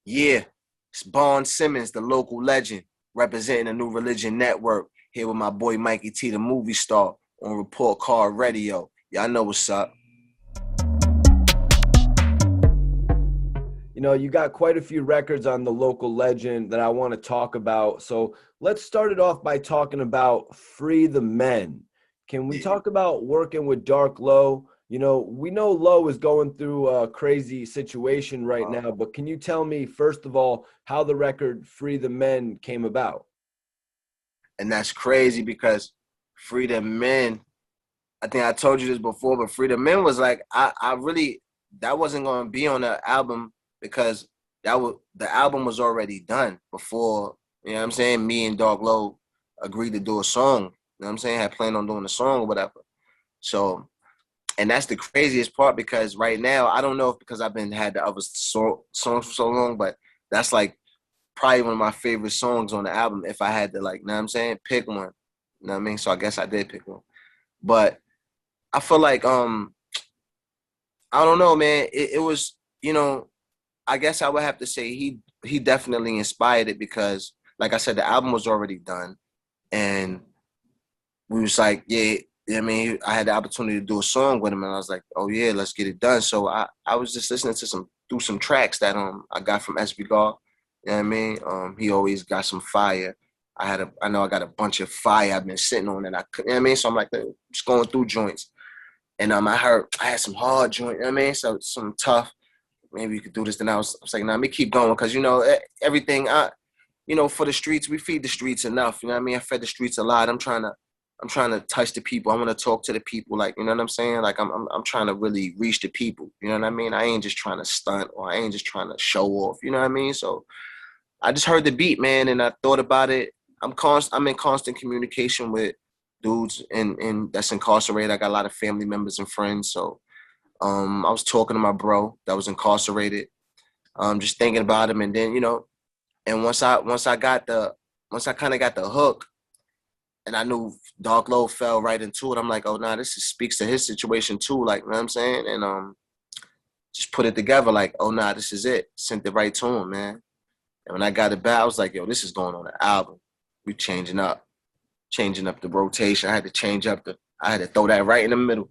Yeah, it's Simmons, the local legend, representing the New Religion Network. Here with my boy Mikey T, the movie star, on Report Card Radio. Y'all know what's up. You know, you got quite a few records on the local legend that I want to talk about. So let's start it off by talking about Free the Men. Can we Yeah. talk about working with Dark Low? You know, we know Low is going through a crazy situation right now, but can you tell me, first of all, how the record Free the Men came about? And that's crazy because Freedom Men, I think I told you this before, but Freedom Men was like, I really, that wasn't going to be on the album because the album was already done before, you know what I'm saying? Me and Dog Low agreed to do a song, you know what I'm saying? Had planned on doing a song or whatever. So, and that's the craziest part because right now, I don't know if because I've been had the other songs for so long, but that's like probably one of my favorite songs on the album if I had to, like, you know what I'm saying, pick one. You know what I mean? So I guess I did pick one. But I feel like I don't know, man. It was, I guess I would have to say he definitely inspired it because like I said, the album was already done and we was like, yeah, I mean, I had the opportunity to do a song with him and I was like, oh yeah, let's get it done. So I was just listening to some tracks that I got from SB Gar. You know what I mean? He always got some fire. I know I got a bunch of fire I've been sitting on that I could, you know what I mean? So I'm like just going through joints. And I had some hard joint, you know what I mean? So some tough, maybe you could do this. Then I was like, nah, let me keep going. Cause everything for the streets, we feed the streets enough. You know what I mean? I fed the streets a lot. I'm trying to touch the people. I want to talk to the people. Like, you know what I'm saying? Like I'm trying to really reach the people. You know what I mean? I ain't just trying to stunt or I ain't just trying to show off. You know what I mean? So I just heard the beat, man, and I thought about it. I'm in constant communication with dudes and that's incarcerated. I got a lot of family members and friends. So I was talking to my bro that was incarcerated, just thinking about him, and then and once I kind of got the hook, and I knew Dark Low fell right into it. I'm like, oh nah, speaks to his situation too, like you know what I'm saying, and just put it together, like, oh nah, this is it. Sent it right to him, man. And when I got it back, I was like, yo, this is going on the album. We changing up the rotation. I had to throw that right in the middle.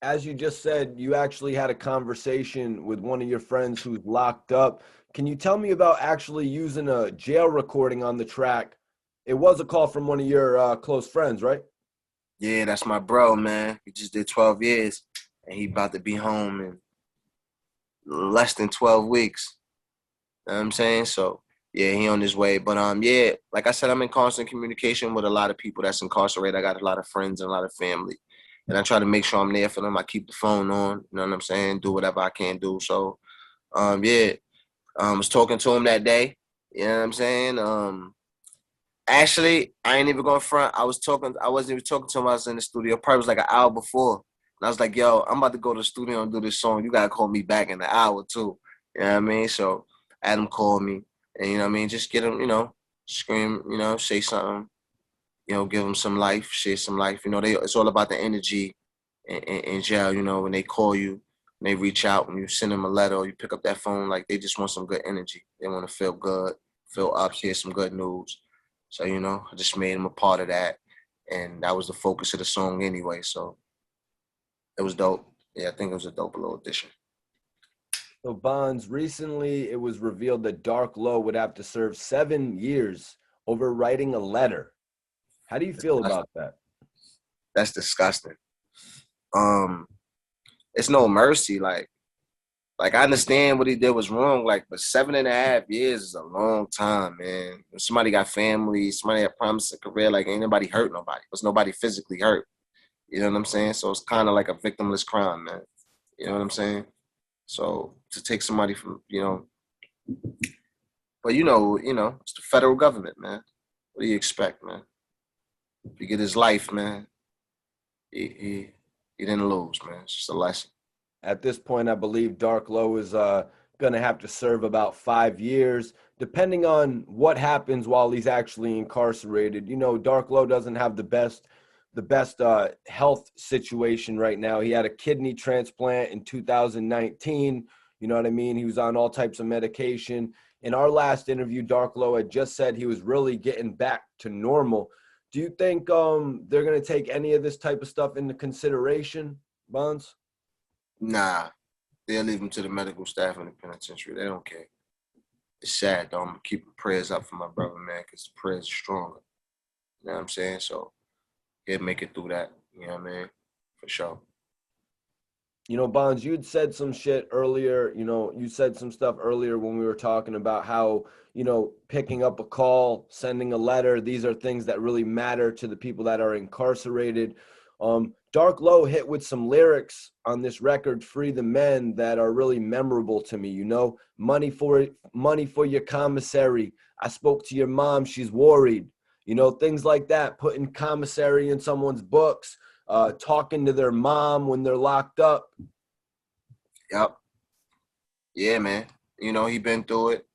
As you just said, you actually had a conversation with one of your friends who's locked up. Can you tell me about actually using a jail recording on the track? It was a call from one of your close friends, right? Yeah, that's my bro, man. He just did 12 years, and he about to be home in less than 12 weeks. You know what I'm saying? So, yeah, he on his way. But, yeah, like I said, I'm in constant communication with a lot of people that's incarcerated. I got a lot of friends and a lot of family. And I try to make sure I'm there for them. I keep the phone on, you know what I'm saying? Do whatever I can do. So, yeah, I was talking to him that day. You know what I'm saying? Actually, I ain't even going front. I wasn't even talking to him. I was in the studio. Probably was like an hour before. And I was like, yo, I'm about to go to the studio and do this song. You gotta call me back in an hour too. You know what I mean? So Adam called me and you know what I mean, just get him, scream, say something, give him some life, share some life. It's all about the energy in jail, when they call you, when they reach out, when you send them a letter or you pick up that phone, like they just want some good energy. They want to feel good, feel up, hear some good news. So, I just made him a part of that. And that was the focus of the song anyway. So it was dope. Yeah, I think it was a dope little addition. So, Bonds, recently it was revealed that Dark Low would have to serve 7 years over writing a letter. How do you feel That's, about that? that's disgusting. Um, it's no mercy. Like I understand what he did was wrong, like, but 7.5 years is a long time, man. When somebody got family, somebody had promised a career, like ain't nobody hurt nobody. Was nobody physically hurt. You know what I'm saying? So it's kind of like a victimless crime, man. You know what I'm saying? So to take somebody from, but it's the federal government, man. What do you expect, man? If you get his life, man, he didn't lose, man. It's just a lesson. At this point, I believe Dark Low is going to have to serve about 5 years, depending on what happens while he's actually incarcerated. You know, Dark Low doesn't have the best health situation right now. He had a kidney transplant in 2019. You know what I mean? He was on all types of medication. In our last interview, Dark Low had just said he was really getting back to normal. Do you think they're going to take any of this type of stuff into consideration, Bonds? Nah, they'll leave him to the medical staff in the penitentiary. They don't care. It's sad though. I'm keeping prayers up for my brother, man, because the prayers are stronger. You know what I'm saying? So he'll make it through that. You know what I mean? For sure. You know, Bonds, you'd said some shit earlier. You know, you said some stuff earlier when we were talking about how, you know, picking up a call, sending a letter, these are things that really matter to the people that are incarcerated. Dark Low hit with some lyrics on this record, Free the Men, that are really memorable to me. You know, money for your commissary. I spoke to your mom, she's worried. You know, things like that, putting commissary in someone's books, talking to their mom when they're locked up. Yep. Yeah, man. You know, he been through it.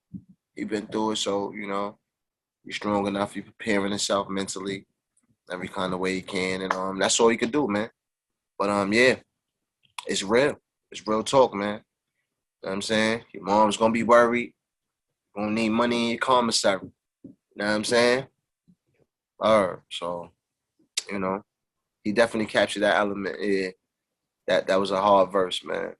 So, you know, he's strong enough. He's preparing himself mentally every kind of way he can. And that's all he could do, man. But yeah, it's real. It's real talk, man. You know what I'm saying? Your mom's gonna be worried. Gonna need money in your commissary. You know what I'm saying? So, you know, he definitely captured that element. Yeah. That was a hard verse, man.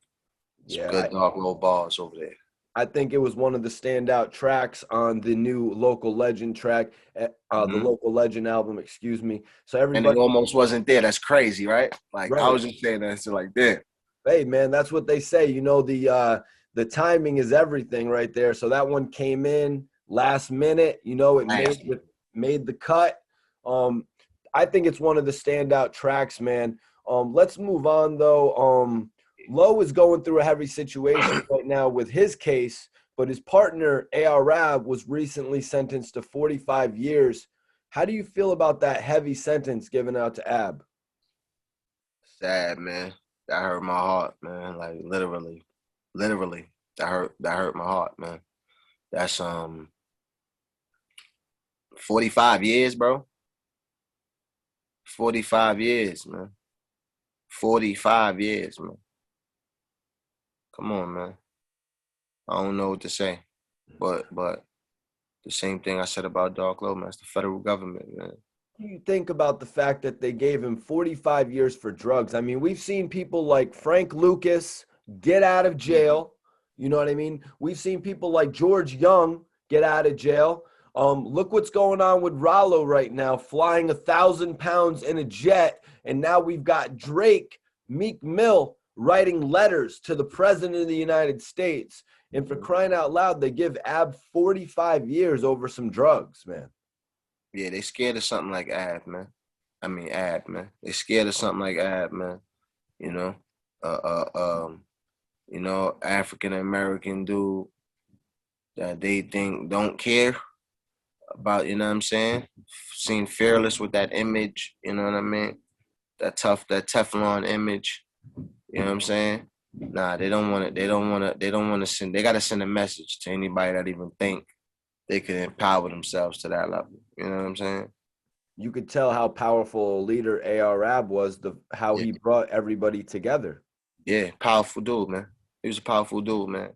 Some Yeah, good Dark Low bars over there. I think it was one of the standout tracks on the new Local Legend track, the Mm-hmm. Local Legend album, excuse me. So And it everybody, almost wasn't there. That's crazy, right? Like I right? was just saying that. So like, damn. Hey, man, that's what they say. You know, the timing is everything, right there. So that one came in last minute. You know, it Last one. made the cut. Um, I think it's one of the standout tracks, man. Let's move on though. Lowe is going through a heavy situation right now with his case, but his partner Arab was recently sentenced to 45 years. How do you feel about that heavy sentence given out to Ab? Sad, man. That hurt my heart, man. Like literally. That hurt my heart, man. That's 45 years, bro. 45 years, man. 45 years, man. Come on, man. I don't know what to say. But the same thing I said about Dark Low, man. It's the federal government, man. Do you think about the fact that they gave him 45 years for drugs? I mean, we've seen people like Frank Lucas get out of jail. You know what I mean? We've seen people like George Young get out of jail. Look what's going on with Rollo right now, flying 1,000 pounds in a jet. And now we've got Drake, Meek Mill, writing letters to the president of the United States. And for crying out loud, they give Ab 45 years over some drugs, man. Yeah, they scared of something like Ab, man. I mean Ab, man. They scared of something like Ab, man. You know, uh, uh, um, African American dude that they think don't care about. You know what I'm saying? Seem fearless with that image. You know what I mean? That Teflon image. You know what I'm saying? Nah, they don't want it. They don't want to send. They got to send a message to anybody that even think they can empower themselves to that level. You know what I'm saying? You could tell how powerful a leader Arab was, how Yeah, he brought everybody together. yeah, powerful dude, man. He was a powerful dude, man.